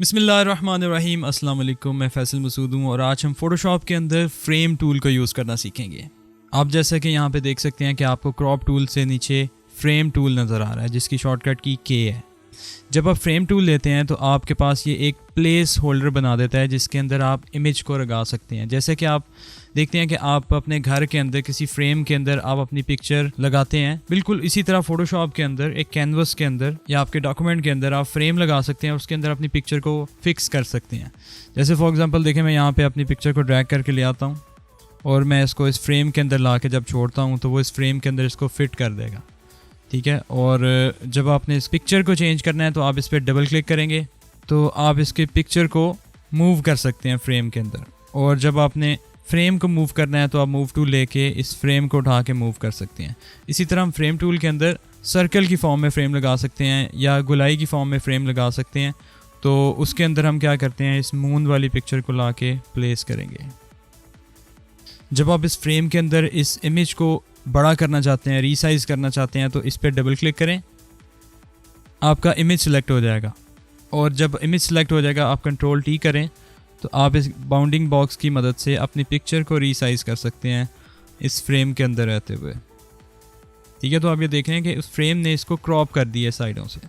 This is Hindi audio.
बिस्मिल्लाहिर्रहमानिर्रहीम अस्सलाम वालेकुम। मैं फ़ैसल मसूद हूँ और आज हम फ़ोटोशॉप के अंदर फ्रेम टूल का यूज़ करना सीखेंगे। आप जैसा कि यहाँ पे देख सकते हैं कि आपको क्रॉप टूल से नीचे फ्रेम टूल नज़र आ रहा है जिसकी शॉर्टकट की के है। जब आप फ्रेम टूल लेते हैं तो आपके पास ये एक प्लेस होल्डर बना देता है जिसके अंदर आप इमेज को लगा सकते हैं। जैसे कि आप देखते हैं कि आप अपने घर के अंदर किसी फ्रेम के अंदर आप अपनी पिक्चर लगाते हैं, बिल्कुल इसी तरह फ़ोटोशॉप के अंदर एक कैनवस के अंदर या आपके डॉक्यूमेंट के अंदर आप फ्रेम लगा सकते हैं और उसके अंदर अपनी पिक्चर को फिक्स कर सकते हैं। जैसे फॉर एग्जांपल देखें, मैं यहाँ पे अपनी पिक्चर को ड्रैग करके ले आता हूँ और मैं इसको इस फ्रेम के अंदर ला के जब छोड़ता हूँ तो वो इस फ्रेम के अंदर इसको फिट कर देगा, ठीक है। और जब आपने इस पिक्चर को चेंज करना है तो आप इस पर डबल क्लिक करेंगे तो आप इसके पिक्चर को मूव कर सकते हैं फ्रेम के अंदर। और जब आपने फ्रेम को मूव करना है तो आप मूव टूल लेके इस फ्रेम को उठा के मूव कर सकते हैं। इसी तरह हम फ्रेम टूल के अंदर सर्कल की फॉर्म में फ्रेम लगा सकते हैं या गुलाई की फॉर्म में फ्रेम लगा सकते हैं। तो उसके अंदर हम क्या करते हैं, इस मून वाली पिक्चर को ला के प्लेस करेंगे। जब आप इस फ्रेम के अंदर इस इमेज को बड़ा करना चाहते हैं, रीसाइज करना चाहते हैं, तो इस पर डबल क्लिक करें, आपका इमेज सेलेक्ट हो जाएगा। और जब इमेज सेलेक्ट हो जाएगा आप कंट्रोल टी करें तो आप इस बाउंडिंग बॉक्स की मदद से अपनी पिक्चर को रीसाइज कर सकते हैं इस फ्रेम के अंदर रहते हुए, ठीक है। तो आप ये देख रहे हैं कि उस फ्रेम ने इसको क्रॉप कर दिया साइडों से।